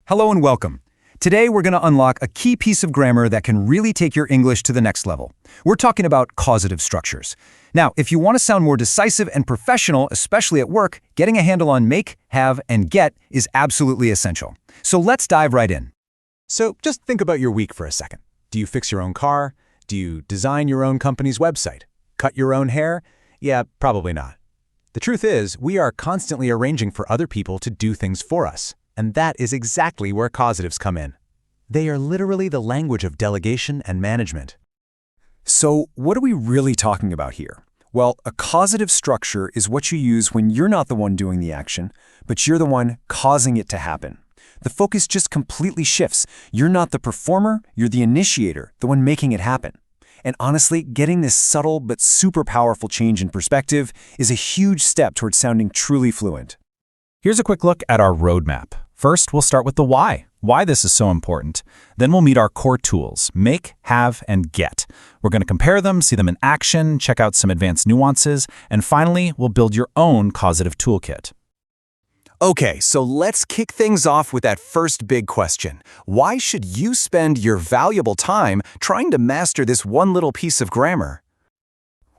Hello and welcome. Today we're going to unlock a key piece of grammar that can really take your English to the next level. We're talking about causative structures. Now, if you want to sound more decisive and professional, especially at work, getting a handle on make, have, and get is absolutely essential. So let's dive right in. So just think about your week for a second. Do you fix your own car? Do you design your own company's website? Cut your own hair? Yeah, probably not. The truth is, we are constantly arranging for other people to do things for us. And that is exactly where causatives come in. They are literally the language of delegation and management. So what are we really talking about here? Well, a causative structure is what you use when you're not the one doing the action, but you're the one causing it to happen. The focus just completely shifts. You're not the performer, you're the initiator, the one making it happen. And honestly, getting this subtle but super powerful change in perspective is a huge step towards sounding truly fluent. Here's a quick look at our roadmap. First, we'll start with the why this is so important. Then we'll meet our core tools, make, have, and get. We're going to compare them, see them in action, check out some advanced nuances, and finally, we'll build your own causative toolkit. Okay, so let's kick things off with that first big question. Why should you spend your valuable time trying to master this one little piece of grammar?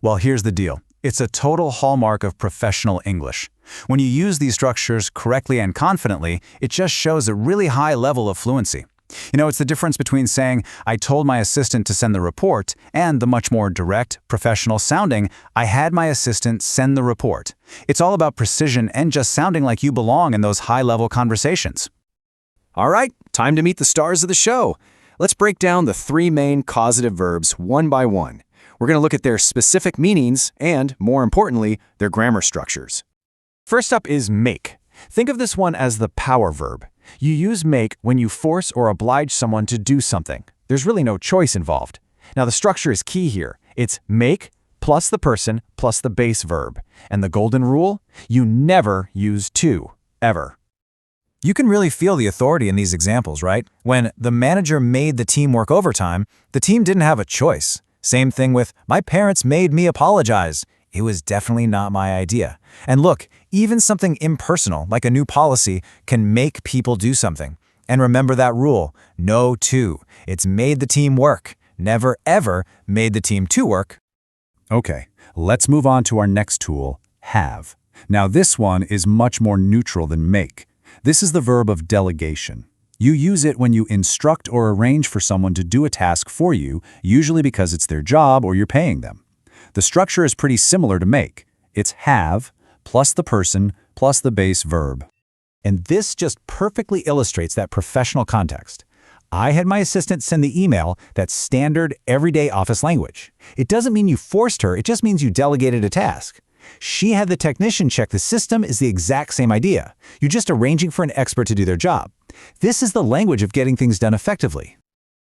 Well, here's the deal. It's a total hallmark of professional English. When you use these structures correctly and confidently, it just shows a really high level of fluency. You know, it's the difference between saying, I told my assistant to send the report, and the much more direct, professional sounding, I had my assistant send the report. It's all about precision and just sounding like you belong in those high-level conversations. All right, time to meet the stars of the show. Let's break down the three main causative verbs one by one. We're going to look at their specific meanings and, more importantly, their grammar structures. First up is make. Think of this one as the power verb. You use make when you force or oblige someone to do something. There's really no choice involved. Now, the structure is key here. It's make plus the person plus the base verb. And the golden rule? You never use to, ever. You can really feel the authority in these examples, right? When the manager made the team work overtime, the team didn't have a choice. Same thing with, my parents made me apologize. It was definitely not my idea. And look, even something impersonal, like a new policy, can make people do something. And remember that rule, no to. It's made the team work, never ever made the team to work. Okay, let's move on to our next tool, have. Now this one is much more neutral than make. This is the verb of delegation. You use it when you instruct or arrange for someone to do a task for you, usually because it's their job or you're paying them. The structure is pretty similar to make. It's have plus the person plus the base verb. And this just perfectly illustrates that professional context. I had my assistant send the email that's standard everyday office language. It doesn't mean you forced her, it just means you delegated a task. She had the technician check the system is the exact same idea. You're just arranging for an expert to do their job. This is the language of getting things done effectively.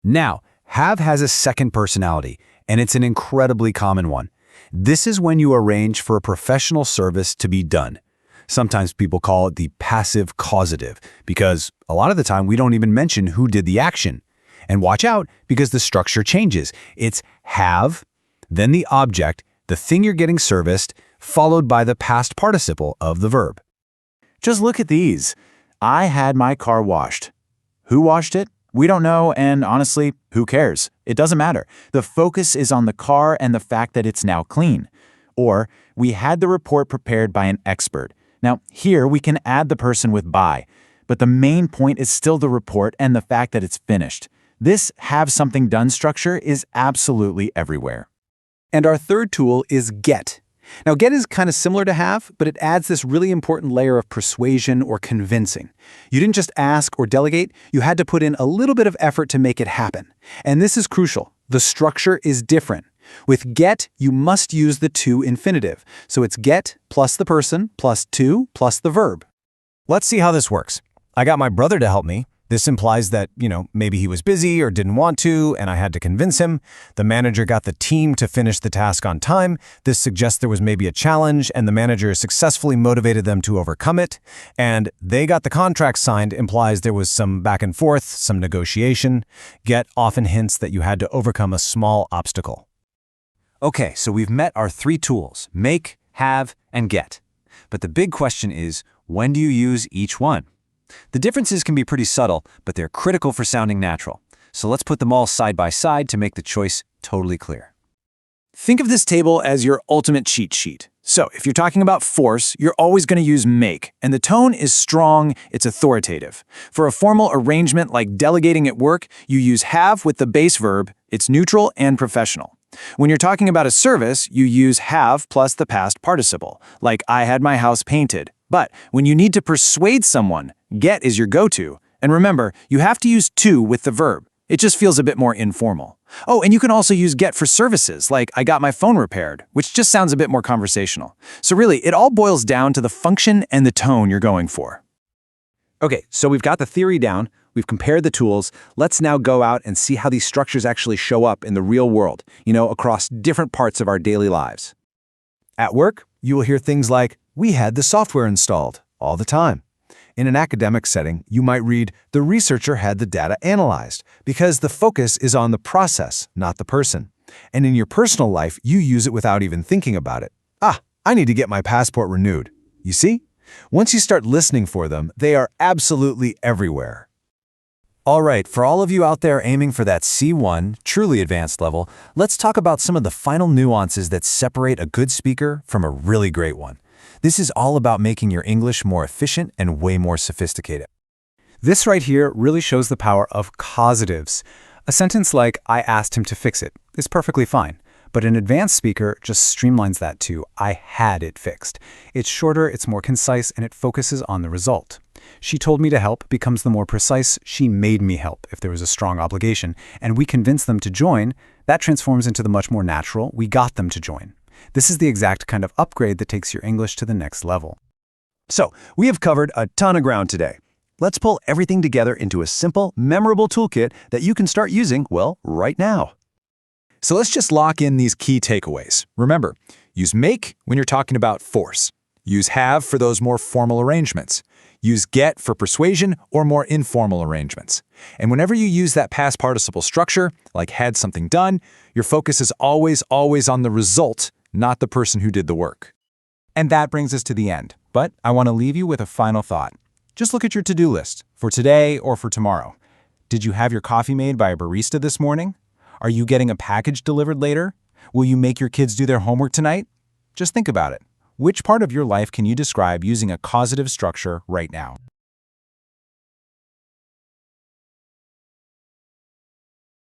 Now, have has a second personality, and it's an incredibly common one. This is when you arrange for a professional service to be done. Sometimes people call it the passive causative, because a lot of the time we don't even mention who did the action. And watch out, because the structure changes. It's have, then the object, the thing you're getting serviced, followed by the past participle of the verb. Just look at these. I had my car washed. Who washed it? We don't know, and honestly, who cares? It doesn't matter. The focus is on the car and the fact that it's now clean. Or, we had the report prepared by an expert. Now, here we can add the person with by, but the main point is still the report and the fact that it's finished. This have something done structure is absolutely everywhere. And our third tool is get. Now, get is kind of similar to have, but it adds this really important layer of persuasion or convincing. You didn't just ask or delegate, you had to put in a little bit of effort to make it happen. And this is crucial. The structure is different. With get, you must use the to infinitive. So it's get plus the person plus to plus the verb. Let's see how this works. I got my brother to help me. This implies that, maybe he was busy or didn't want to, and I had to convince him. The manager got the team to finish the task on time. This suggests there was maybe a challenge, and the manager successfully motivated them to overcome it. And they got the contract signed implies there was some back and forth, some negotiation. Get often hints that you had to overcome a small obstacle. Okay, so we've met our three tools, make, have, and get. But the big question is, when do you use each one? The differences can be pretty subtle, but they're critical for sounding natural. So let's put them all side by side to make the choice totally clear. Think of this table as your ultimate cheat sheet. So if you're talking about force, you're always going to use make, and the tone is strong, it's authoritative. For a formal arrangement like delegating at work, you use have with the base verb, it's neutral and professional. When you're talking about a service, you use have plus the past participle, like I had my house painted. But when you need to persuade someone, get is your go-to. And remember, you have to use to with the verb. It just feels a bit more informal. Oh, and you can also use get for services, like I got my phone repaired, which just sounds a bit more conversational. So really, it all boils down to the function and the tone you're going for. Okay, so we've got the theory down, we've compared the tools. Let's now go out and see how these structures actually show up in the real world, across different parts of our daily lives. At work, you will hear things like, "We had the software installed," all the time. In an academic setting, you might read, "The researcher had the data analyzed," because the focus is on the process, not the person. And in your personal life, you use it without even thinking about it. I need to get my passport renewed. You see? Once you start listening for them, they are absolutely everywhere. All right, for all of you out there aiming for that C1, truly advanced level, let's talk about some of the final nuances that separate a good speaker from a really great one. This is all about making your English more efficient and way more sophisticated. This right here really shows the power of causatives. A sentence like, "I asked him to fix it," is perfectly fine. But an advanced speaker just streamlines that to, "I had it fixed." It's shorter, it's more concise, and it focuses on the result. "She told me to help" becomes the more precise, "She made me help" if there was a strong obligation, and "we convinced them to join," that transforms into the much more natural, "we got them to join." This is the exact kind of upgrade that takes your English to the next level. So, we have covered a ton of ground today. Let's pull everything together into a simple, memorable toolkit that you can start using, right now. So let's just lock in these key takeaways. Remember, use make when you're talking about force. Use have for those more formal arrangements. Use get for persuasion or more informal arrangements. And whenever you use that past participle structure, like had something done, your focus is always on the result, not the person who did the work. And that brings us to the end. But I want to leave you with a final thought. Just look at your to-do list for today or for tomorrow. Did you have your coffee made by a barista this morning? Are you getting a package delivered later? Will you make your kids do their homework tonight? Just think about it. Which part of your life can you describe using a causative structure right now?